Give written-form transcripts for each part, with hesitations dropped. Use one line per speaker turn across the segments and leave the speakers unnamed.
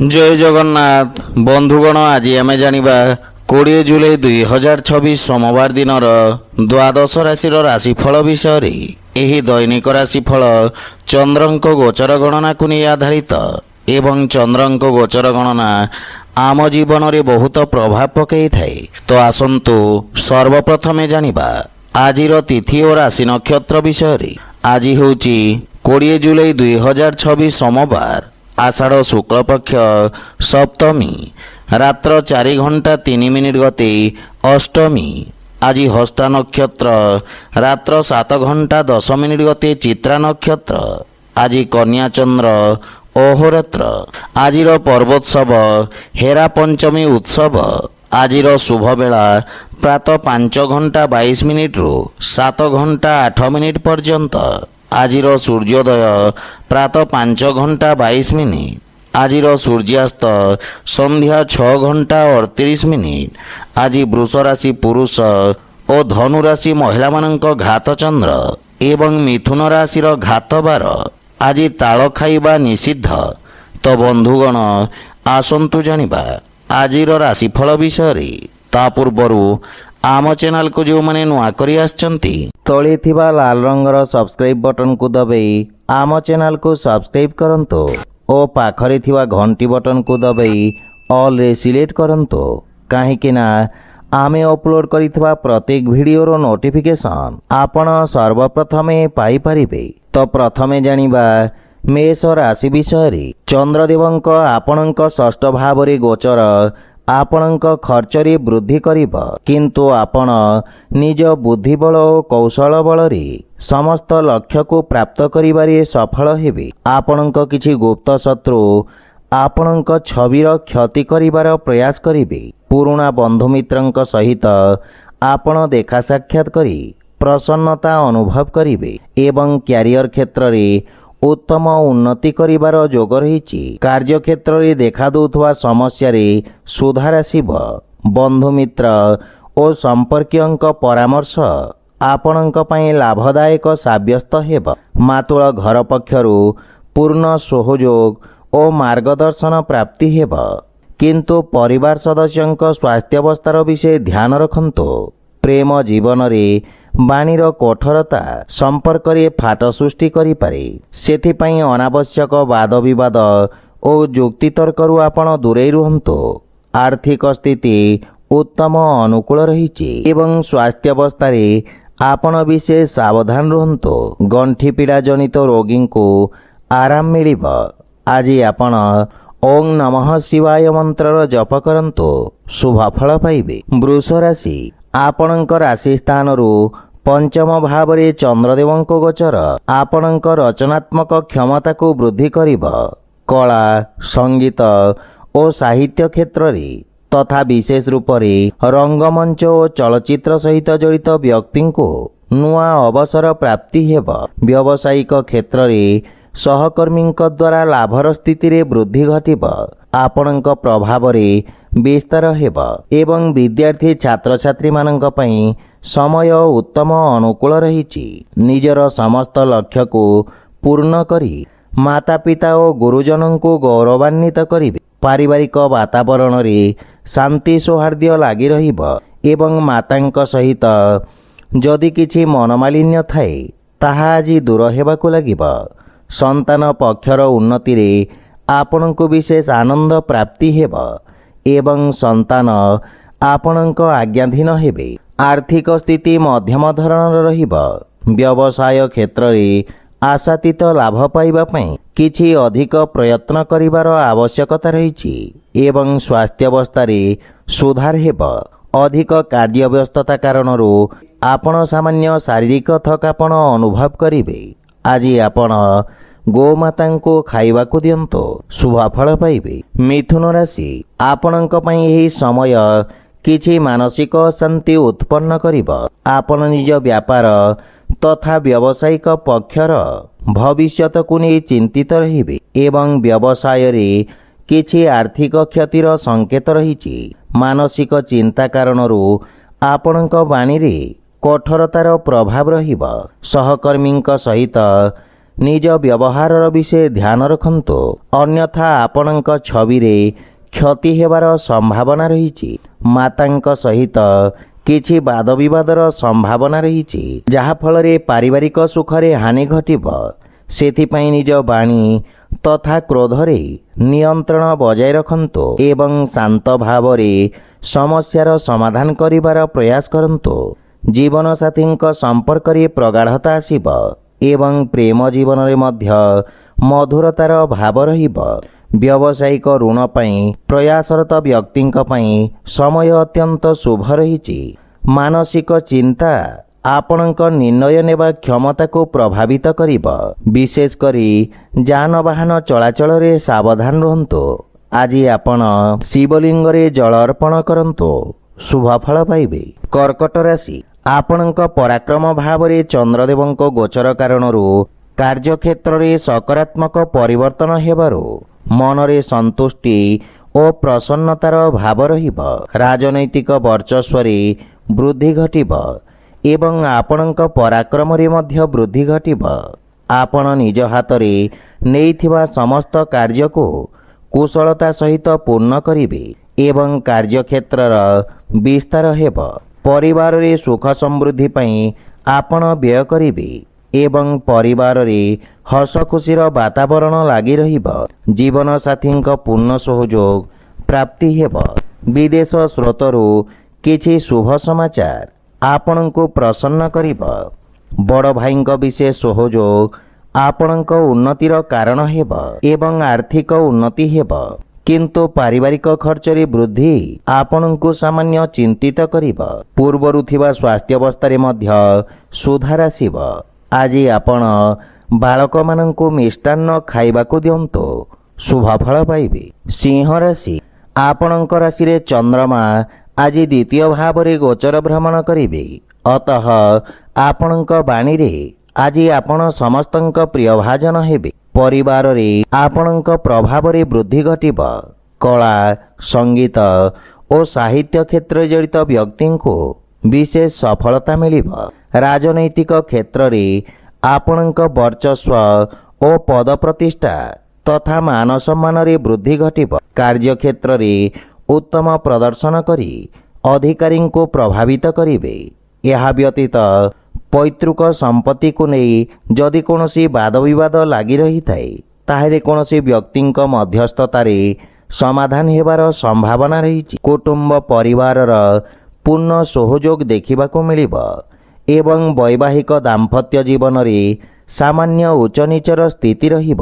जय जगन्नाथ बंधुगण आज आम जानिबा 20 जुलाई 2026 सोमवार दिन द्वादश राशि राशिफल विषय एही दैनिक राशिफल चंद्रंक गोचर गणना को नहीं आधारित एवं चंद्रंक गोचर गणना आम जीवन में बहुत प्रभाव पकई थाए। तो आसंतु सर्वप्रथमे जानिबा आजिर तिथि और राशि नक्षत्र विषय। आज होची 20 जुलाई 2026 सोमवार आषाढ़ शुक्ल पक्ष सप्तमी रात्र 4 घंटा 3 मिनिट गते अष्टमी। आज हस्ता नक्षत्र रात्र 7 घंटा 10 मिनिट गते चित्रा नक्षत्र। आज कन्या चंद्र अहोरात्र। आजिर पर्वोत्सव हेरा पंचमी उत्सव। आजिर शुभ बेला प्रातः 5 घंटा 22 मिनिट रु 7 घंटा 8 मिनिट पर्यंत। आजिर सूर्योदय प्रातः 5 घंटा 22 मिनिट। आजिर सूर्यास्त संध्या 6 घंटा 38 मिनिट। आज वृष राशि पुरुष और धनु राशि महिला मानक घात चंद्र एवं मिथुन राशि घात बार। आज ताल खाइबा निषिद्ध। तो बंधुगण आसंतु जानिबा आजिर राशिफल विषय। ता पूर्वर आम चैनल को जो मैंने नुआ करी आछंती तले थिबा लाल रंगर सब्सक्राइब बटन को दबाई आम चैनल को सब्सक्राइब करंतो और पाखरे थिबा घंटी बटन को दबाई ऑल रे सिलेक्ट करंतो काहेकि ना आमे अपलोड करिथिबा प्रत्येक वीडियोर नोटिफिकेशन आपण सर्वप्रथमे पाई परिबे। तो प्रथमे जानिबा मेष राशि विषय। चंद्रदेवंक आपणक षष्ठ भावरे गोचर आपणक खर्चरे वृद्धि करिब किंतु आपण निज बुद्धिबल और कौशल बलरे समस्त लक्ष्य को प्राप्त करिबारे सफल हेबे। आपणक किछि गुप्त शत्रु आपणक छविर क्षति करिबार प्रयास करिबे। पुराणा बंधु मित्रंक सहित आपण देखा साक्षात करी प्रसन्नता अनुभव करिबे एवं क्यारियर क्षेत्र रे उत्तम उन्नति करिबार जोग रहिछि। कार्य क्षेत्र रे देखा दउथवा समस्या रे सुधार आसिब। बंधु मित्र और संपर्कीयंक परामर्श आपणंक पई लाभदायक साब्यस्त हेब। मातुळ घर पक्षरु पूर्ण सहयोग और मार्गदर्शन प्राप्ति हेब किंतु परिवार सदस्यंक स्वास्थ्यावस्थार विषय ध्यान रखंतु। प्रेम जीवन रे बाणीर कठोरता संपर्क रे फाट सृष्टि करि पारे। सेथिपई अनावश्यक वाद विवाद और जुक्तितर्करु आपण दूरे रुहंतु। आर्थिक स्थिति उत्तम अनुकूल रहिछि एवं स्वास्थ्यावस्था रे आपण विशेष सावधान रुहंतु। गंठी पीड़ा जनित रोगी को आराम मिलिब। आज आपण ओं नमः शिवाय मंत्र जप करंतु शुभ फल पाइबे। वृष राशि आपणक राशि स्थान पंचम भाव रे चंद्रदेवंक गोचर आपणक रचनात्मक क्षमता को वृद्धि करिब। कला संगीत और साहित्य क्षेत्र रे तथा विशेष रूप रे रंगमंच और चलचित्र सहित जड़ित व्यक्ति को नुआ अवसर प्राप्ति हेब। व्यावसायिक क्षेत्र रे सहकर्मी द्वारा लाभर स्थिति रे वृद्धि घटिब। आपणक प्रभाव रे विस्तार हेब एवं विद्यार्थी छात्र छात्री मानक पई समय उत्तम अनुकूल रहिछि। निजर समस्त लक्ष्य को पूर्ण करी माता पिता और गुरुजन को गौरवान्वित करिवे। पारिवारिक वातावरण रे शांति सौहार्द्य लागि रहिब एवं मातांक सहित जदि किछि मनमालिन्य थाए ताहा आज दूर हेबाकु लागिब। संतान पक्षर उन्नति रे आपणको विशेष आनंद प्राप्ति हेब एवं संतान आपणक आज्ञाधीन हेबे। आर्थिक स्थिति मध्यम धरणर रहिब। व्यवसाय क्षेत्र रे आशातीत लाभ पाइबा पई किछि अधिक प्रयत्न करिवार आवश्यकता रहिछि एवं स्वास्थ्यावस्था रे सुधार हेब। अधिक कार्य व्यस्तता कारणरू आपण सामान्य शारीरिक थकापन अनुभव करिवे। आज आपण गोमाता को खाइबा को दियंतो शुभ फल पाइबे। मिथुन राशि आपणक पई एही समय किछि मानसिक शांति उत्पन्न करिब। आपण निज व्यापार तथा व्यावसायिक पक्षर भविष्यत को नहीं चिंतित रहिबे एवं व्यवसाय रे किछि आर्थिक क्षतिर संकेत रहिछि। मानसिक चिंता कारणरू आपणक वाणी रे कठोरतार प्रभाव रहिब। सहकर्मींक सहित ନିଜ ବ୍ୟବହାରର ବିଷୟ ଧ୍ୟାନ ରଖନ୍ତୁ, ଅନ୍ୟଥା ଆପଣଙ୍କ ଛବିରେ କ୍ଷତି ହେବାର ସମ୍ଭାବନା ରହିଛି। ମାତାଙ୍କ ସହିତ କିଛି ବାଦବିବାଦର ସମ୍ଭାବନା ରହିଛି, ଯାହାଫଳରେ ପାରିବାରିକ ସୁଖରେ ହାନି ଘଟିବ। ସେଥିପାଇଁ ନିଜ ବାଣୀ ତଥା କ୍ରୋଧରେ ନିୟନ୍ତ୍ରଣ ବଜାୟ ରଖନ୍ତୁ ଏବଂ ଶାନ୍ତ ଭାବରେ ସମସ୍ୟାର ସମାଧାନ କରିବାର ପ୍ରୟାସ କରନ୍ତୁ। ଜୀବନସାଥୀଙ୍କ ସମ୍ପର୍କରେ ପ୍ରଗାଢ଼ତା ଆସିବ ଏବଂ ପ୍ରେମ ଜୀବନରେ ମଧ୍ୟ ମଧୁରତାର ଭାବ ରହିବ। ବ୍ୟବସାୟିକ ଋଣ ପାଇଁ ପ୍ରୟାସରତ ବ୍ୟକ୍ତିଙ୍କ ପାଇଁ ସମୟ ଅତ୍ୟନ୍ତ ଶୁଭ ରହିଛି। ମାନସିକ ଚିନ୍ତା ଆପଣଙ୍କ ନିର୍ଣ୍ଣୟ ନେବା କ୍ଷମତାକୁ ପ୍ରଭାବିତ କରିବ। ବିଶେଷ କରି ଯାନବାହନ ଚଳାଚଳରେ ସାବଧାନ ରୁହନ୍ତୁ। ଆଜି ଆପଣ ଶିବଲିଙ୍ଗରେ ଜଳ ଅର୍ପଣ କରନ୍ତୁ, ଶୁଭ ଫଳ ପାଇବେ। କର୍କଟ ରାଶି, ଆପଣଙ୍କ ପରାକ୍ରମ ଭାବରେ ଚନ୍ଦ୍ରଦେବଙ୍କ ଗୋଚର କାରଣରୁ କାର୍ଯ୍ୟକ୍ଷେତ୍ରରେ ସକାରାତ୍ମକ ପରିବର୍ତ୍ତନ ହେବାରୁ ମନରେ ସନ୍ତୁଷ୍ଟି ଓ ପ୍ରସନ୍ନତାର ଭାବ ରହିବ। ରାଜନୈତିକ ବର୍ଚସ୍ୱରେ ବୃଦ୍ଧି ଘଟିବ ଏବଂ ଆପଣଙ୍କ ପରାକ୍ରମରେ ମଧ୍ୟ ବୃଦ୍ଧି ଘଟିବ। ଆପଣ ନିଜ ହାତରେ ନେଇଥିବା ସମସ୍ତ କାର୍ଯ୍ୟକୁ କୁଶଳତା ସହିତ ପୂର୍ଣ୍ଣ କରିବେ ଏବଂ କାର୍ଯ୍ୟକ୍ଷେତ୍ରର ବିସ୍ତାର ହେବ। ପରିବାରରେ ସୁଖ ସମୃଦ୍ଧି ପାଇଁ ଆପଣ ବ୍ୟୟ କରିବେ ଏବଂ ପରିବାରରେ ହସ ଖୁସିର ବାତାବରଣ ଲାଗି ରହିବ। ଜୀବନସାଥୀଙ୍କ ପୂର୍ଣ୍ଣ ସହଯୋଗ ପ୍ରାପ୍ତି ହେବ। ବିଦେଶ ସ୍ରୋତରୁ କିଛି ଶୁଭ ସମାଚାର ଆପଣଙ୍କୁ ପ୍ରସନ୍ନ କରିବ। ବଡ଼ ଭାଇଙ୍କ ବିଶେଷ ସହଯୋଗ ଆପଣଙ୍କ ଉନ୍ନତିର କାରଣ ହେବ ଏବଂ ଆର୍ଥିକ ଉନ୍ନତି ହେବ, କିନ୍ତୁ ପାରିବାରିକ ଖର୍ଚ୍ଚରେ ବୃଦ୍ଧି ଆପଣଙ୍କୁ ସାମାନ୍ୟ ଚିନ୍ତିତ କରିବ। ପୂର୍ବରୁ ଥିବା ସ୍ୱାସ୍ଥ୍ୟାବସ୍ଥାରେ ମଧ୍ୟ ସୁଧାର ଆସିବ। ଆଜି ଆପଣ ବାଳକମାନଙ୍କୁ ମିଷ୍ଟାନ୍ନ ଖାଇବାକୁ ଦିଅନ୍ତୁ, ଶୁଭ ଫଳ ପାଇବେ। ସିଂହ ରାଶି, ଆପଣଙ୍କ ରାଶିରେ ଚନ୍ଦ୍ରମା ଆଜି ଦ୍ୱିତୀୟ ଭାବରେ ଗୋଚର ଭ୍ରମଣ କରିବେ। ଅତଃ ଆପଣଙ୍କ ବାଣୀରେ ଆଜି ଆପଣ ସମସ୍ତଙ୍କ ପ୍ରିୟଭାଜନ ହେବେ। ପରିବାରରେ ଆପଣଙ୍କ ପ୍ରଭାବରେ ବୃଦ୍ଧି ଘଟିବ। କଳା, ସଙ୍ଗୀତ ଓ ସାହିତ୍ୟ କ୍ଷେତ୍ରରେ ଜଡ଼ିତ ବ୍ୟକ୍ତିଙ୍କୁ ବିଶେଷ ସଫଳତା ମିଳିବ। ରାଜନୈତିକ କ୍ଷେତ୍ରରେ ଆପଣଙ୍କ ବର୍ଚସ୍ୱ ଓ ପଦ ପ୍ରତିଷ୍ଠା ତଥା ମାନ ସମ୍ମାନରେ ବୃଦ୍ଧି ଘଟିବ। କାର୍ଯ୍ୟକ୍ଷେତ୍ରରେ ଉତ୍ତମ ପ୍ରଦର୍ଶନ କରି ଅଧିକାରୀଙ୍କୁ ପ୍ରଭାବିତ କରିବେ। ଏହା ବ୍ୟତୀତ ପୈତୃକ ସମ୍ପତ୍ତିକୁ ନେଇ ଯଦି କୌଣସି ବାଦବିବାଦ ଲାଗି ରହିଥାଏ, ତାହେଲେ କୌଣସି ବ୍ୟକ୍ତିଙ୍କ ମଧ୍ୟସ୍ଥତାରେ ସମାଧାନ ହେବାର ସମ୍ଭାବନା ରହିଛି। କୁଟୁମ୍ବ ପରିବାରର ପୂର୍ଣ୍ଣ ସହଯୋଗ ଦେଖିବାକୁ ମିଳିବ ଏବଂ ବୈବାହିକ ଦାମ୍ପତ୍ୟ ଜୀବନରେ ସାମାନ୍ୟ ଉଚ୍ଚନୀଚର ସ୍ଥିତି ରହିବ,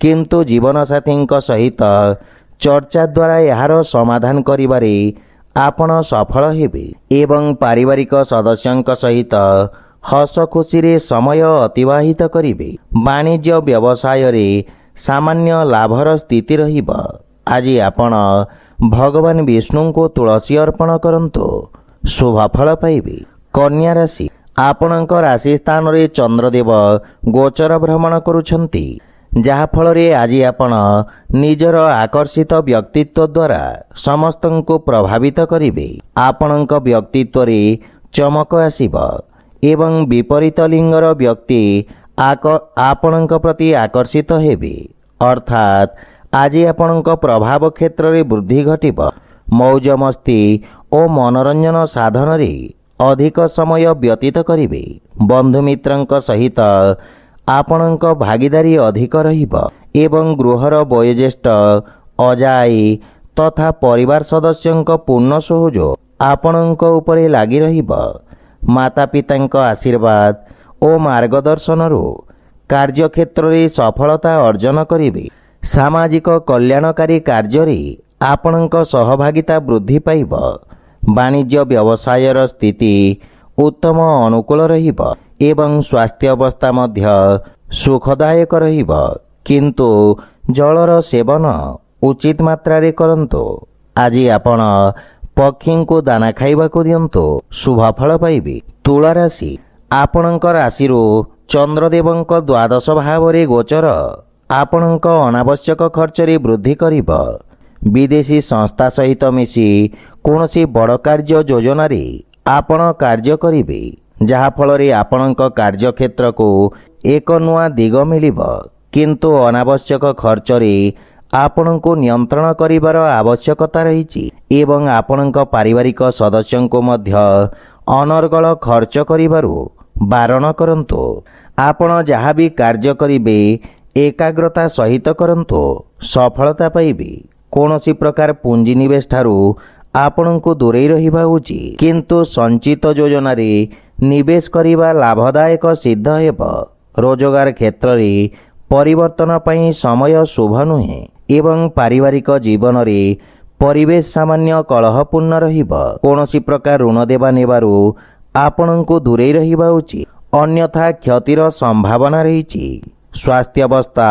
କିନ୍ତୁ ଜୀବନସାଥୀଙ୍କ ସହିତ ଚର୍ଚ୍ଚା ଦ୍ୱାରା ଏହାର ସମାଧାନ କରିବାରେ ଆପଣ ସଫଳ ହେବେ ଏବଂ ପାରିବାରିକ ସଦସ୍ୟଙ୍କ ସହିତ ହସ ଖୁସିରେ ସମୟ ଅତିବାହିତ କରିବେ। ବାଣିଜ୍ୟ ବ୍ୟବସାୟରେ ସାମାନ୍ୟ ଲାଭର ସ୍ଥିତି ରହିବ। ଆଜି ଆପଣ ଭଗବାନ ବିଷ୍ଣୁଙ୍କୁ ତୁଳସୀ ଅର୍ପଣ କରନ୍ତୁ, ଶୁଭ ଫଳ ପାଇବେ। କନ୍ୟା ରାଶି, ଆପଣଙ୍କ ରାଶି ସ୍ଥାନରେ ଚନ୍ଦ୍ରଦେବ ଗୋଚର ଭ୍ରମଣ କରୁଛନ୍ତି, ଯାହାଫଳରେ ଆଜି ଆପଣ ନିଜର ଆକର୍ଷିତ ବ୍ୟକ୍ତିତ୍ୱ ଦ୍ୱାରା ସମସ୍ତଙ୍କୁ ପ୍ରଭାବିତ କରିବେ। ଆପଣଙ୍କ ବ୍ୟକ୍ତିତ୍ୱରେ ଚମକ ଆସିବ ଏବଂ ବିପରୀତ ଲିଙ୍ଗର ବ୍ୟକ୍ତି ଆପଣଙ୍କ ପ୍ରତି ଆକର୍ଷିତ ହେବେ। ଅର୍ଥାତ୍ ଆଜି ଆପଣଙ୍କ ପ୍ରଭାବ କ୍ଷେତ୍ରରେ ବୃଦ୍ଧି ଘଟିବ। ମୌଜ ମସ୍ତି ଓ ମନୋରଞ୍ଜନ ସାଧନରେ ଅଧିକ ସମୟ ବ୍ୟତୀତ କରିବେ। ବନ୍ଧୁମିତ୍ରଙ୍କ ସହିତ ଆପଣଙ୍କ ଭାଗିଦାରୀ ଅଧିକ ରହିବ ଏବଂ ଗୃହର ବୟୋଜ୍ୟେଷ୍ଠ, ଅଜା-ଆଈ ତଥା ପରିବାର ସଦସ୍ୟଙ୍କ ପୂର୍ଣ୍ଣ ସହଯୋଗ ଆପଣଙ୍କ ଉପରେ ଲାଗି ରହିବ। ମାତାପିତାଙ୍କ ଆଶୀର୍ବାଦ ଓ ମାର୍ଗଦର୍ଶନରୁ କାର୍ଯ୍ୟକ୍ଷେତ୍ରରେ ସଫଳତା ଅର୍ଜନ କରିବେ। ସାମାଜିକ କଲ୍ୟାଣକାରୀ କାର୍ଯ୍ୟରେ ଆପଣଙ୍କ ସହଭାଗିତା ବୃଦ୍ଧି ପାଇବ। ବାଣିଜ୍ୟ ବ୍ୟବସାୟର ସ୍ଥିତି ଉତ୍ତମ ଅନୁକୂଳ ରହିବ ଏବଂ ସ୍ୱାସ୍ଥ୍ୟ ଅବସ୍ଥା ମଧ୍ୟ ସୁଖଦାୟକ ରହିବ, କିନ୍ତୁ ଜଳର ସେବନ ଉଚିତ ମାତ୍ରାରେ କରନ୍ତୁ। ଆଜି ଆପଣ ପକ୍ଷୀଙ୍କୁ ଦାନା ଖାଇବାକୁ ଦିଅନ୍ତୁ, ଶୁଭ ଫଳ ପାଇବେ। ତୁଳା ରାଶି, ଆପଣଙ୍କ ରାଶିରୁ ଚନ୍ଦ୍ରଦେବଙ୍କ ଦ୍ୱାଦଶ ଭାବରେ ଗୋଚର ଆପଣଙ୍କ ଅନାବଶ୍ୟକ ଖର୍ଚ୍ଚରେ ବୃଦ୍ଧି କରିବ। ବିଦେଶୀ ସଂସ୍ଥା ସହିତ ମିଶି କୌଣସି ବଡ଼ କାର୍ଯ୍ୟ ଯୋଜନାରେ ଆପଣ କାର୍ଯ୍ୟ କରିବେ। ଯାହାଫଳରେ ଆପଣଙ୍କ କାର୍ଯ୍ୟକ୍ଷେତ୍ରକୁ ଏକ ନୂଆ ଦିଗ ମିଳିବ। କିନ୍ତୁ ଅନାବଶ୍ୟକ ଖର୍ଚ୍ଚରେ ଆପଣଙ୍କୁ ନିୟନ୍ତ୍ରଣ କରିବାର ଆବଶ୍ୟକତା ରହିଛି ଏବଂ ଆପଣଙ୍କ ପାରିବାରିକ ସଦସ୍ୟଙ୍କୁ ମଧ୍ୟ ଅନର୍ଗଳ ଖର୍ଚ୍ଚ କରିବାରୁ ବାରଣ କରନ୍ତୁ। ଆପଣ ଯାହା ବି କାର୍ଯ୍ୟ କରିବେ ଏକାଗ୍ରତା ସହିତ କରନ୍ତୁ, ସଫଳତା ପାଇବେ। କୌଣସି ପ୍ରକାର ପୁଞ୍ଜିନିବେଶ ଠାରୁ ଆପଣଙ୍କୁ ଦୂରେଇ ରହିବା ଉଚିତ। କିନ୍ତୁ ସଞ୍ଚିତ ଯୋଜନାରେ ନିବେଶ କରିବା ଲାଭଦାୟକ ସିଦ୍ଧ ହେବ। ରୋଜଗାର କ୍ଷେତ୍ରରେ ପରିବର୍ତ୍ତନ ପାଇଁ ସମୟ ଶୁଭ ନୁହେଁ ଏବଂ ପାରିବାରିକ ଜୀବନରେ ପରିବେଶ ସାମାନ୍ୟ କଳହପୂର୍ଣ୍ଣ ରହିବ। କୌଣସି ପ୍ରକାର ଋଣ ଦେବା ନେବାରୁ ଆପଣଙ୍କୁ ଦୂରେଇ ରହିବା ଉଚିତ, ଅନ୍ୟଥା କ୍ଷତିର ସମ୍ଭାବନା ରହିଛି। ସ୍ୱାସ୍ଥ୍ୟାବସ୍ଥା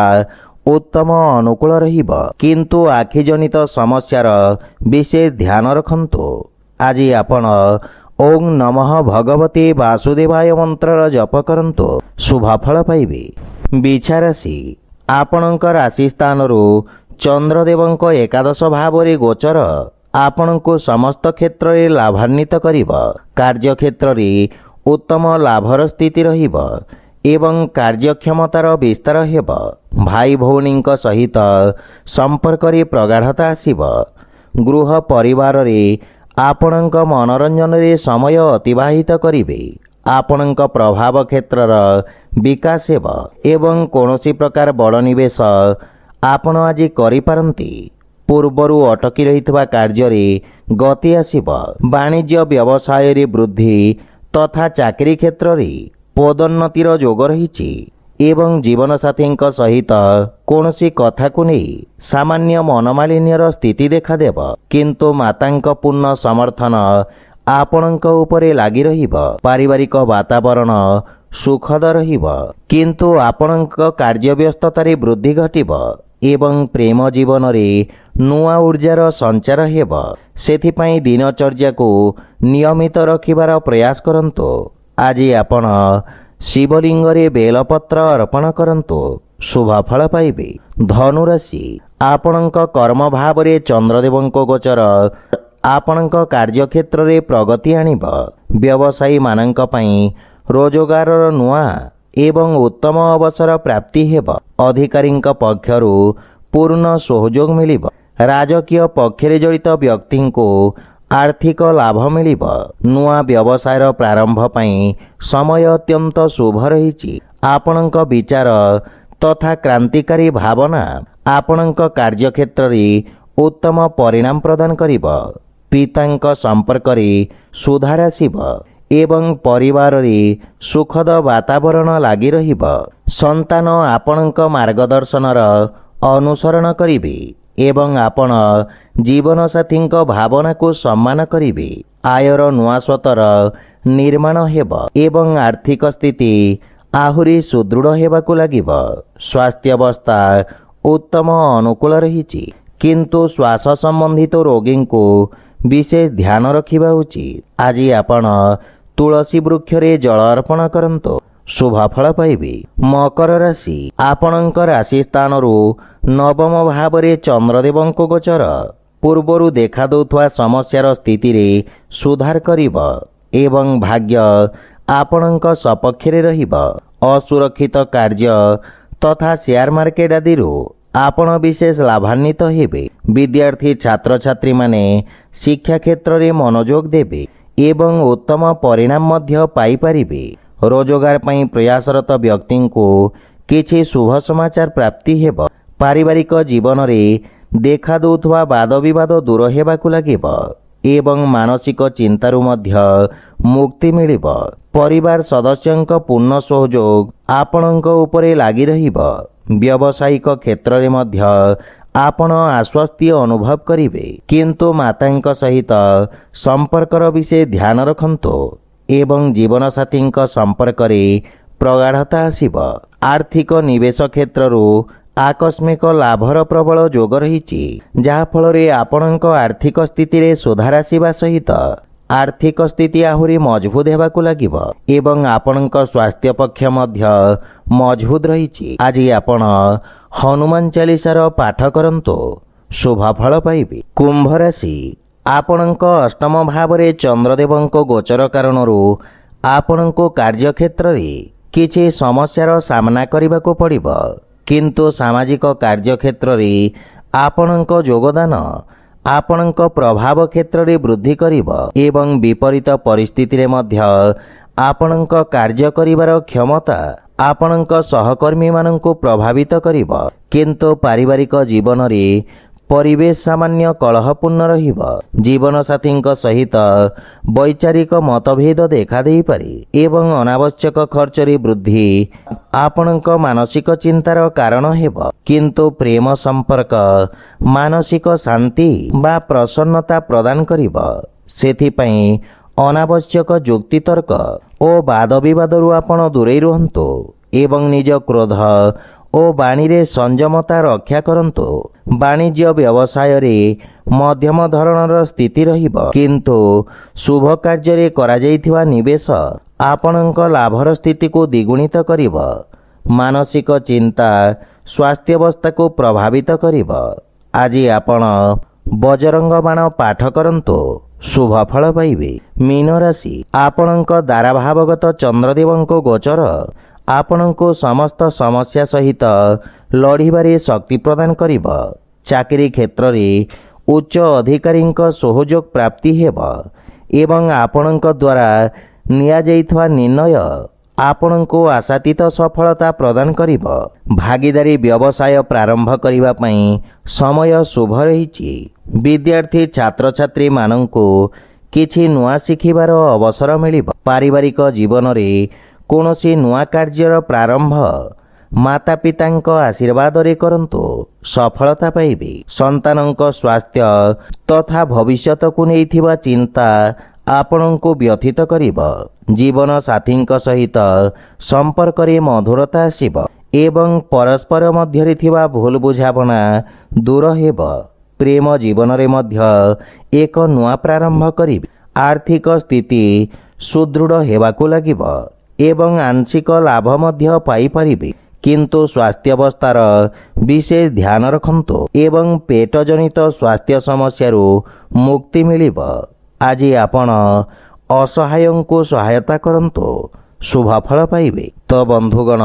ଉତ୍ତମ ଅନୁକୂଳ ରହିବ, କିନ୍ତୁ ଆଖିଜନିତ ସମସ୍ୟାର ବିଶେଷ ଧ୍ୟାନ ରଖନ୍ତୁ। ଆଜି ଆପଣ ଓଂ ନମଃ ଭଗବତେ ବାସୁଦେବାୟ ମନ୍ତ୍ରର ଜପ କରନ୍ତୁ, ଶୁଭଫଳ ପାଇବେ। ବିଛା ରାଶି, ଆପଣଙ୍କ ରାଶି ସ୍ଥାନରୁ ଚନ୍ଦ୍ରଦେବଙ୍କ ଏକାଦଶ ଭାବରେ ଗୋଚର ଆପଣଙ୍କୁ ସମସ୍ତ କ୍ଷେତ୍ରରେ ଲାଭାନ୍ୱିତ କରିବ। କାର୍ଯ୍ୟକ୍ଷେତ୍ରରେ ଉତ୍ତମ ଲାଭର ସ୍ଥିତି ରହିବ ଏବଂ କାର୍ଯ୍ୟକ୍ଷମତାର ବିସ୍ତାର ହେବ। ଭାଇ ଭଉଣୀଙ୍କ ସହିତ ସମ୍ପର୍କରେ ପ୍ରଗାଢ଼ତା ଆସିବ। ଗୃହ ପରିବାରରେ ଆପଣଙ୍କ ମନୋରଞ୍ଜନରେ ସମୟ ଅତିବାହିତ କରିବେ। ଆପଣଙ୍କ ପ୍ରଭାବ କ୍ଷେତ୍ରର ବିକାଶ ହେବ ଏବଂ କୌଣସି ପ୍ରକାର ବଡ଼ ନିବେଶ ଆପଣ ଆଜି କରିପାରନ୍ତି। ପୂର୍ବରୁ ଅଟକି ରହିଥିବା କାର୍ଯ୍ୟରେ ଗତି ଆସିବ। ବାଣିଜ୍ୟ ବ୍ୟବସାୟରେ ବୃଦ୍ଧି ତଥା ଚାକିରି କ୍ଷେତ୍ରରେ ପଦୋନ୍ନତିର ଯୋଗ ରହିଛି ଏବଂ ଜୀବନସାଥୀଙ୍କ ସହିତ କୌଣସି କଥାକୁ ନେଇ ସାମାନ୍ୟ ମନମାଳିନ୍ୟର ସ୍ଥିତି ଦେଖାଦେବ। କିନ୍ତୁ ମାତାଙ୍କ ପୂର୍ଣ୍ଣ ସମର୍ଥନ ଆପଣଙ୍କ ଉପରେ ଲାଗି ରହିବ। ପାରିବାରିକ ବାତାବରଣ ସୁଖଦ ରହିବ, କିନ୍ତୁ ଆପଣଙ୍କ କାର୍ଯ୍ୟବ୍ୟସ୍ତତାରେ ବୃଦ୍ଧି ଘଟିବ ଏବଂ ପ୍ରେମ ଜୀବନରେ ନୂଆ ଉର୍ଜାର ସଞ୍ଚାର ହେବ। ସେଥିପାଇଁ ଦିନଚର୍ଯ୍ୟାକୁ ନିୟମିତ ରଖିବାର ପ୍ରୟାସ କରନ୍ତୁ। ଆଜି ଆପଣ ଶିବଲିଙ୍ଗରେ ବେଲପତ୍ର ଅର୍ପଣ କରନ୍ତୁ, ଶୁଭଫଳ ପାଇବେ। ଧନୁରାଶି, ଆପଣଙ୍କ କର୍ମ ଭାବରେ ଚନ୍ଦ୍ରଦେବଙ୍କ ଗୋଚର ଆପଣଙ୍କ କାର୍ଯ୍ୟକ୍ଷେତ୍ରରେ ପ୍ରଗତି ଆଣିବ। ବ୍ୟବସାୟୀମାନଙ୍କ ପାଇଁ ରୋଜଗାରର ନୂଆ ଏବଂ ଉତ୍ତମ ଅବସର ପ୍ରାପ୍ତି ହେବ। ଅଧିକାରୀଙ୍କ ପକ୍ଷରୁ ପୂର୍ଣ୍ଣ ସହଯୋଗ ମିଳିବ। ରାଜକୀୟ ପକ୍ଷରେ ଜଡ଼ିତ ବ୍ୟକ୍ତିଙ୍କୁ ଆର୍ଥିକ ଲାଭ ମିଳିବ। ନୂଆ ବ୍ୟବସାୟର ପ୍ରାରମ୍ଭ ପାଇଁ ସମୟ ଅତ୍ୟନ୍ତ ଶୁଭ ରହିଛି। ଆପଣଙ୍କ ବିଚାର ତଥା କ୍ରାନ୍ତିକାରୀ ଭାବନା ଆପଣଙ୍କ କାର୍ଯ୍ୟକ୍ଷେତ୍ରରେ ଉତ୍ତମ ପରିଣାମ ପ୍ରଦାନ କରିବ। ପିତାଙ୍କ ସମ୍ପର୍କରେ ସୁଧାର ଆସିବ ଏବଂ ପରିବାରରେ ସୁଖଦ ବାତାବରଣ ଲାଗି ରହିବ। ସନ୍ତାନ ଆପଣଙ୍କ ମାର୍ଗଦର୍ଶନର ଅନୁସରଣ କରିବେ ଏବଂ ଆପଣ ଜୀବନସାଥୀଙ୍କ ଭାବନାକୁ ସମ୍ମାନ କରିବେ। ଆୟର ନୂଆ ସ୍ରୋତର ନିର୍ମାଣ ହେବ ଏବଂ ଆର୍ଥିକ ସ୍ଥିତି ଆହୁରି ସୁଦୃଢ଼ ହେବାକୁ ଲାଗିବ। ସ୍ୱାସ୍ଥ୍ୟାବସ୍ଥା ଉତ୍ତମ ଅନୁକୂଳ ରହିଛି, କିନ୍ତୁ ଶ୍ୱାସ ସମ୍ବନ୍ଧିତ ରୋଗୀଙ୍କୁ ବିଶେଷ ଧ୍ୟାନ ରଖିବା ଉଚିତ। ଆଜି ଆପଣ ତୁଳସୀ ବୃକ୍ଷରେ ଜଳ ଅର୍ପଣ କରନ୍ତୁ, ଶୁଭଫଳ ପାଇବେ। ମକର ରାଶି, ଆପଣଙ୍କ ରାଶି ସ୍ଥାନରୁ ନବମ ଭାବରେ ଚନ୍ଦ୍ରଦେବଙ୍କ ଗୋଚର ପୂର୍ବରୁ ଦେଖାଦେଉଥିବା ସମସ୍ୟାର ସ୍ଥିତିରେ ସୁଧାର କରିବ ଏବଂ ଭାଗ୍ୟ ଆପଣଙ୍କ ସପକ୍ଷରେ ରହିବ। ଅସୁରକ୍ଷିତ କାର୍ଯ୍ୟ ତଥା ସେୟାର ମାର୍କେଟ ଆଦିରୁ ଆପଣ ବିଶେଷ ଲାଭାନ୍ୱିତ ହେବେ। ବିଦ୍ୟାର୍ଥୀ ଛାତ୍ରଛାତ୍ରୀମାନେ ଶିକ୍ଷା କ୍ଷେତ୍ରରେ ମନୋଯୋଗ ଦେବେ ଏବଂ ଉତ୍ତମ ପରିଣାମ ମଧ୍ୟ ପାଇପାରିବେ। ରୋଜଗାର ପାଇଁ ପ୍ରୟାସରତ ବ୍ୟକ୍ତିଙ୍କୁ କିଛି ଶୁଭ ସମାଚାର ପ୍ରାପ୍ତି ହେବ। ପାରିବାରିକ ଜୀବନରେ ଦେଖାଦେଉଥିବା ବାଦବିବାଦ ଦୂର ହେବାକୁ ଲାଗିବ ଏବଂ ମାନସିକ ଚିନ୍ତାରୁ ମଧ୍ୟ ମୁକ୍ତି ମିଳିବ। ପରିବାର ସଦସ୍ୟଙ୍କ ପୂର୍ଣ୍ଣ ସହଯୋଗ ଆପଣଙ୍କ ଉପରେ ଲାଗି ରହିବ। ବ୍ୟବସାୟିକ କ୍ଷେତ୍ରରେ ମଧ୍ୟ ଆପଣ ଆଶ୍ୱସ୍ତି ଅନୁଭବ କରିବେ, କିନ୍ତୁ ମାତାଙ୍କ ସହିତ ସମ୍ପର୍କର ବିଶେଷ ଧ୍ୟାନ ରଖନ୍ତୁ ଏବଂ ଜୀବନସାଥୀଙ୍କ ସମ୍ପର୍କରେ ପ୍ରଗାଢ଼ତା ଆସିବ। ଆର୍ଥିକ ନିବେଶ କ୍ଷେତ୍ରରୁ ଆକସ୍ମିକ ଲାଭର ପ୍ରବଳ ଯୋଗ ରହିଛି, ଯାହାଫଳରେ ଆପଣଙ୍କ ଆର୍ଥିକ ସ୍ଥିତିରେ ସୁଧାର ଆସିବା ସହିତ ଆର୍ଥିକ ସ୍ଥିତି ଆହୁରି ମଜବୁତ ହେବାକୁ ଲାଗିବ ଏବଂ ଆପଣଙ୍କ ସ୍ୱାସ୍ଥ୍ୟ ପକ୍ଷ ମଧ୍ୟ ମଜବୁତ ରହିଛି। ଆଜି ଆପଣ ହନୁମାନ ଚାଳିଶାର ପାଠ କରନ୍ତୁ, ଶୁଭଫଳ ପାଇବେ। କୁମ୍ଭ ରାଶି, ଆପଣଙ୍କ ଅଷ୍ଟମ ଭାବରେ ଚନ୍ଦ୍ରଦେବଙ୍କ ଗୋଚର କାରଣରୁ ଆପଣଙ୍କୁ କାର୍ଯ୍ୟକ୍ଷେତ୍ରରେ କିଛି ସମସ୍ୟାର ସାମ୍ନା କରିବାକୁ ପଡ଼ିବ, କିନ୍ତୁ ସାମାଜିକ କାର୍ଯ୍ୟକ୍ଷେତ୍ରରେ ଆପଣଙ୍କ ଯୋଗଦାନ ଆପଣଙ୍କ ପ୍ରଭାବ କ୍ଷେତ୍ରରେ ବୃଦ୍ଧି କରିବ ଏବଂ ବିପରୀତ ପରିସ୍ଥିତିରେ ମଧ୍ୟ ଆପଣଙ୍କ କାର୍ଯ୍ୟ କରିବାର କ୍ଷମତା ଆପଣଙ୍କ ସହକର୍ମୀମାନଙ୍କୁ ପ୍ରଭାବିତ କରିବ। କିନ୍ତୁ ପାରିବାରିକ ଜୀବନରେ ପରିବେଶ ସାମାନ୍ୟ କଳହପୂର୍ଣ୍ଣ ରହିବ। ଜୀବନସାଥୀଙ୍କ ସହିତ ବୈଚାରିକ ମତଭେଦ ଦେଖାଦେଇପାରେ ଏବଂ ଅନାବଶ୍ୟକ ଖର୍ଚ୍ଚରେ ବୃଦ୍ଧି ଆପଣଙ୍କ ମାନସିକ ଚିନ୍ତାର କାରଣ ହେବ। କିନ୍ତୁ ପ୍ରେମ ସମ୍ପର୍କ ମାନସିକ ଶାନ୍ତି ବା ପ୍ରସନ୍ନତା ପ୍ରଦାନ କରିବ। ସେଥିପାଇଁ ଅନାବଶ୍ୟକ ଯୁକ୍ତିତର୍କ ଓ ବାଦବିବାଦରୁ ଆପଣ ଦୂରେଇ ରୁହନ୍ତୁ ଏବଂ ନିଜ କ୍ରୋଧ ଓ ବାଣୀରେ ସଂଯମତା ରକ୍ଷା କରନ୍ତୁ। ବାଣିଜ୍ୟ ବ୍ୟବସାୟରେ ମଧ୍ୟମ ଧରଣର ସ୍ଥିତି ରହିବ, କିନ୍ତୁ ଶୁଭ କାର୍ଯ୍ୟରେ କରାଯାଇଥିବା ନିବେଶ ଆପଣଙ୍କ ଲାଭର ସ୍ଥିତିକୁ ଦ୍ୱିଗୁଣିତ କରିବ। ମାନସିକ ଚିନ୍ତା ସ୍ୱାସ୍ଥ୍ୟାବସ୍ଥାକୁ ପ୍ରଭାବିତ କରିବ। ଆଜି ଆପଣ ବଜରଙ୍ଗ ବାଣ ପାଠ କରନ୍ତୁ, ଶୁଭ ଫଳ ପାଇବେ। ମୀନ ରାଶି, ଆପଣଙ୍କ ଦ୍ୱାରାଭାବଗତ ଚନ୍ଦ୍ରଦେବଙ୍କ ଗୋଚର ଆପଣଙ୍କୁ ସମସ୍ତ ସମସ୍ୟା ସହିତ ଲଢ଼ିବାରେ ଶକ୍ତି ପ୍ରଦାନ କରିବ। ଚାକିରି କ୍ଷେତ୍ରରେ ଉଚ୍ଚ ଅଧିକାରୀଙ୍କ ସହଯୋଗ ପ୍ରାପ୍ତି ହେବ ଏବଂ ଆପଣଙ୍କ ଦ୍ୱାରା ନିଆଯାଇଥିବା ନିର୍ଣ୍ଣୟ ଆପଣଙ୍କୁ ଆଶାତୀତ ସଫଳତା ପ୍ରଦାନ କରିବ। ଭାଗିଦାରୀ ବ୍ୟବସାୟ ପ୍ରାରମ୍ଭ କରିବା ପାଇଁ ସମୟ ଶୁଭ ରହିଛି। ବିଦ୍ୟାର୍ଥୀ ଛାତ୍ରଛାତ୍ରୀମାନଙ୍କୁ କିଛି ନୂଆ ଶିଖିବାର ଅବସର ମିଳିବ। ପାରିବାରିକ ଜୀବନରେ କୌଣସି ନୂଆ କାର୍ଯ୍ୟର ପ୍ରାରମ୍ଭ ମାତାପିତାଙ୍କ ଆଶୀର୍ବାଦରେ କରନ୍ତୁ, ସଫଳତା ପାଇବେ। ସନ୍ତାନଙ୍କ ସ୍ୱାସ୍ଥ୍ୟ ତଥା ଭବିଷ୍ୟତକୁ ନେଇଥିବା ଚିନ୍ତା ଆପଣଙ୍କୁ ବ୍ୟଥିତ କରିବ। ଜୀବନସାଥୀଙ୍କ ସହିତ ସମ୍ପର୍କରେ ମଧୁରତା ଆସିବ ଏବଂ ପରସ୍ପର ମଧ୍ୟରେ ଥିବା ଭୁଲ ବୁଝାମଣା ଦୂର ହେବ। ପ୍ରେମ ଜୀବନରେ ମଧ୍ୟ ଏକ ନୂଆ ପ୍ରାରମ୍ଭ କରିବେ। ଆର୍ଥିକ ସ୍ଥିତି ସୁଦୃଢ଼ ହେବାକୁ ଲାଗିବ ଏବଂ ଆଂଶିକ ଲାଭ ମଧ୍ୟ ପାଇପାରିବେ, କିନ୍ତୁ ସ୍ୱାସ୍ଥ୍ୟାବସ୍ଥାର ବିଶେଷ ଧ୍ୟାନ ରଖନ୍ତୁ ଏବଂ ପେଟଜନିତ ସ୍ୱାସ୍ଥ୍ୟ ସମସ୍ୟାରୁ ମୁକ୍ତି ମିଳିବ। ଆଜି ଆପଣ ଅସହାୟଙ୍କୁ ସହାୟତା କରନ୍ତୁ, ଶୁଭ ଫଳ ପାଇବେ। ତ ବନ୍ଧୁଗଣ,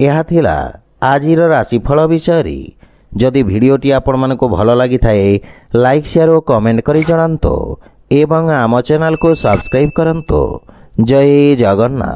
ଏହା ଥିଲା ଆଜିର ରାଶିଫଳ ବିଷୟରେ। ଯଦି ଭିଡ଼ିଓଟି ଆପଣମାନଙ୍କୁ ଭଲ ଲାଗିଥାଏ, ଲାଇକ୍ ସେୟାର ଓ କମେଣ୍ଟ କରି ଜଣାନ୍ତୁ ଏବଂ ଆମ ଚ୍ୟାନେଲକୁ ସବସ୍କ୍ରାଇବ୍ କରନ୍ତୁ। ଜୟ ଜଗନ୍ନାଥ।